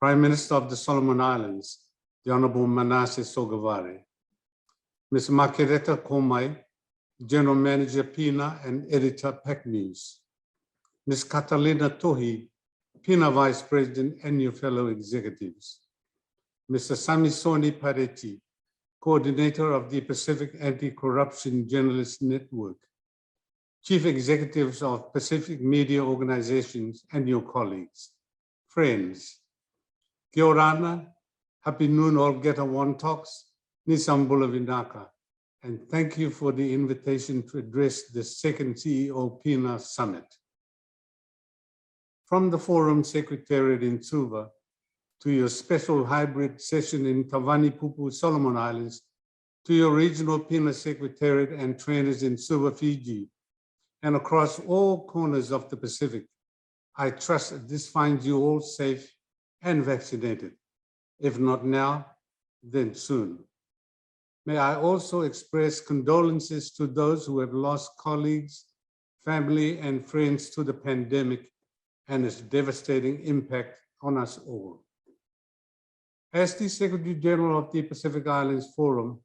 Prime Minister of the Solomon Islands, the Honorable Manasseh Sogavare, Ms. Margareta Komai, General Manager PINA and Editor PAC News, Ms. Catalina Tohi, PINA Vice President and your fellow executives, Mr. Samisoni Pareti, Coordinator of the Pacific Anti-Corruption Journalist Network, Chief Executives of Pacific Media Organizations and your colleagues, friends, Kia orana, happy noon all Geta Wontoks, Nisambula Vinaka, and thank you for the invitation to address the second CEO PINA Summit. From the Forum Secretariat in Suva to your special hybrid session in Tavanipupu, Solomon Islands, to your regional PINA Secretariat and trainers in Suva, Fiji, and across all corners of the Pacific, I trust that this finds you all safe and vaccinated. If not now, then soon. May I also express condolences to those who have lost colleagues, family, and friends to the pandemic and its devastating impact on us all. As the Secretary General of the Pacific Islands Forum,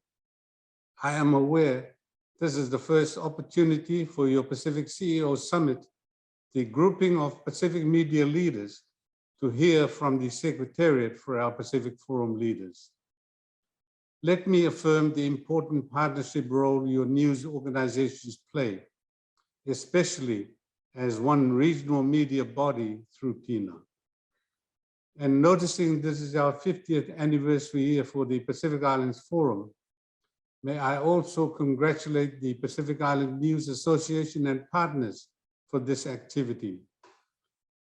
I am aware this is the first opportunity for your Pacific CEO Summit, the grouping of Pacific media leaders, to hear from the Secretariat for our Pacific Forum leaders. Let me affirm the important partnership role your news organizations play, especially as one regional media body through PINA. And noticing this is our 50th anniversary year for the Pacific Islands Forum, may I also congratulate the Pacific Island News Association and partners for this activity.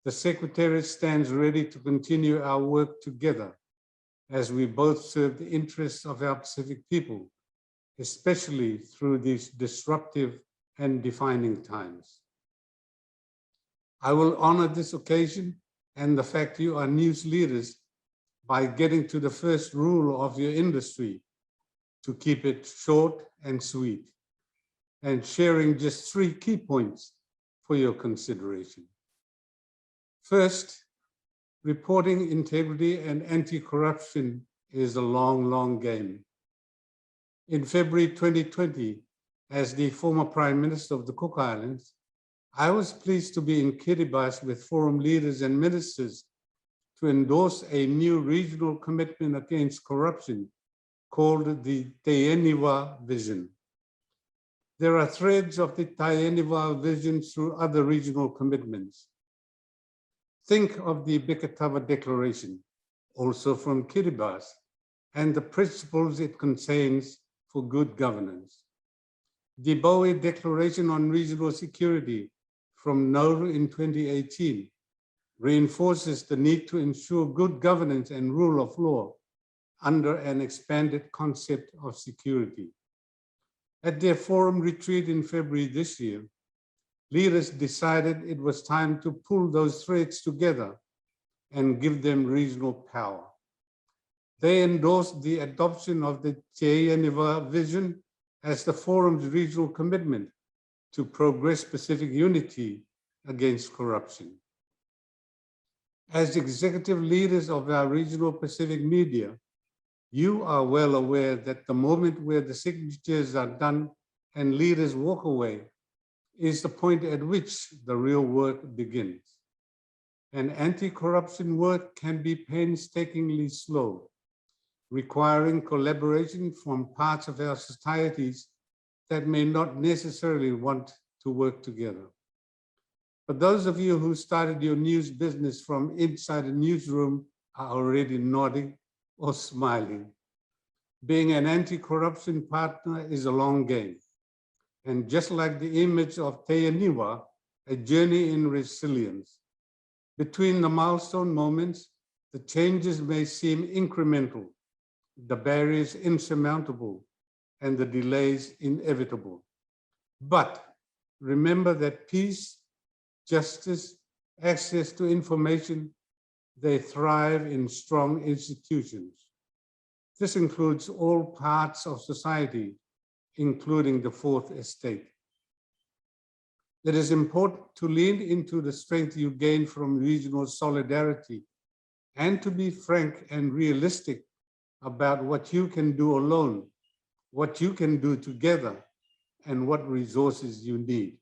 The Secretariat stands ready to continue our work together as we both serve the interests of our Pacific people, especially through these disruptive and defining times. I will honor this occasion and the fact you are news leaders by getting to the first rule of your industry, to keep it short and sweet, and sharing just 3 key points for your consideration. First, reporting integrity and anti-corruption is a long, long game. In February 2020, as the former Prime Minister of the Cook Islands, I was pleased to be in Kiribati with forum leaders and ministers to endorse a new regional commitment against corruption called the Teieniwa Vision. There are threads of the Teieniwa Vision through other regional commitments. Think of the Bikatawa Declaration, also from Kiribati, and the principles it contains for good governance. The Boe Declaration on Regional Security from Nauru in 2018 reinforces the need to ensure good governance and rule of law under an expanded concept of security. At their forum retreat in February this year, leaders decided it was time to pull those threads together and give them regional power. They endorsed the adoption of the Teieniwa Vision as the forum's regional commitment to progress Pacific unity against corruption. As executive leaders of our regional Pacific media, you are well aware that the moment where the signatures are done and leaders walk away is the point at which the real work begins. And anti-corruption work can be painstakingly slow, requiring collaboration from parts of our societies that may not necessarily want to work together. But those of you who started your news business from inside a newsroom are already nodding or smiling. Being an anti-corruption partner is a long game. And just like the image of Teieniwa, a journey in resilience. Between the milestone moments, the changes may seem incremental, the barriers insurmountable, and the delays inevitable. But remember that peace, justice, access to information, they thrive in strong institutions. This includes all parts of society, including the Fourth Estate. It is important to lean into the strength you gain from regional solidarity and to be frank and realistic about what you can do alone, what you can do together, and what resources you need.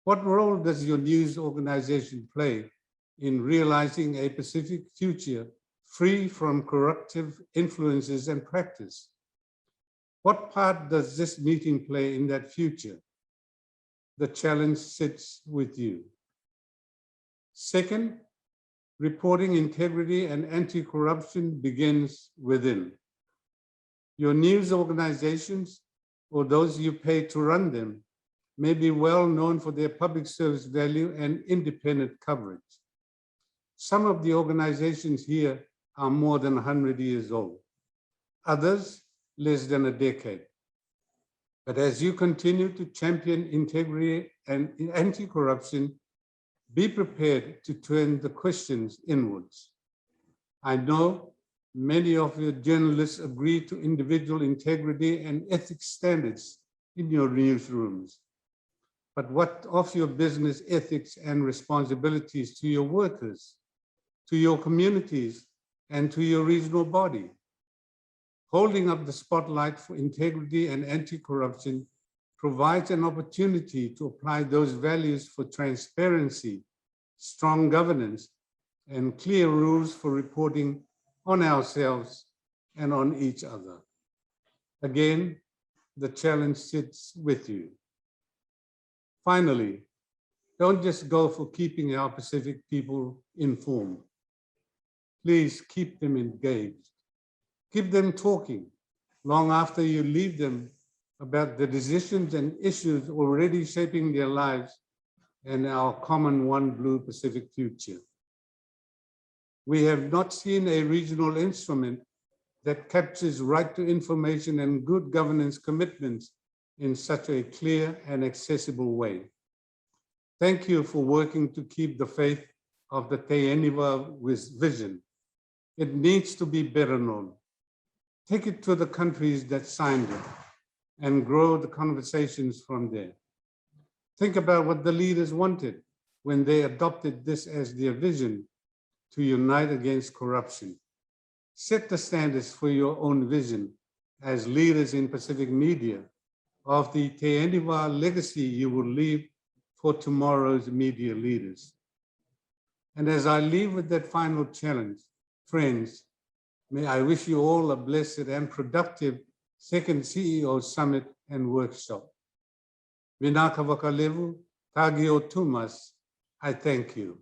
What role does your news organization play in realizing a Pacific future free from corruptive influences and practice? What part does this meeting play in that future? The challenge sits with you. Second, reporting integrity and anti-corruption begins within. Your news organizations, or those you pay to run them, may be well known for their public service value and independent coverage. Some of the organizations here are more than 100 years old, others less than a decade. But as you continue to champion integrity and anti-corruption, be prepared to turn the questions inwards. I know many of your journalists agree to individual integrity and ethics standards in your newsrooms. But what of your business ethics and responsibilities to your workers, to your communities, and to your regional body? Holding up the spotlight for integrity and anti-corruption provides an opportunity to apply those values for transparency, strong governance, and clear rules for reporting on ourselves and on each other. Again, the challenge sits with you. Finally, don't just go for keeping our Pacific people informed. Please keep them engaged. Keep them talking long after you leave them about the decisions and issues already shaping their lives and our common One Blue Pacific future. We have not seen a regional instrument that captures right to information and good governance commitments in such a clear and accessible way. Thank you for working to keep the faith of the Te Eniwa with vision. It needs to be better known. Take it to the countries that signed it and grow the conversations from there. Think about what the leaders wanted when they adopted this as their vision to unite against corruption. Set the standards for your own vision as leaders in Pacific media of the Te Eniwa legacy you will leave for tomorrow's media leaders. And as I leave with that final challenge, friends, may I wish you all a blessed and productive second CEO Summit and Workshop. Vinaka Wakalevu, Tagi o Tumas, I thank you.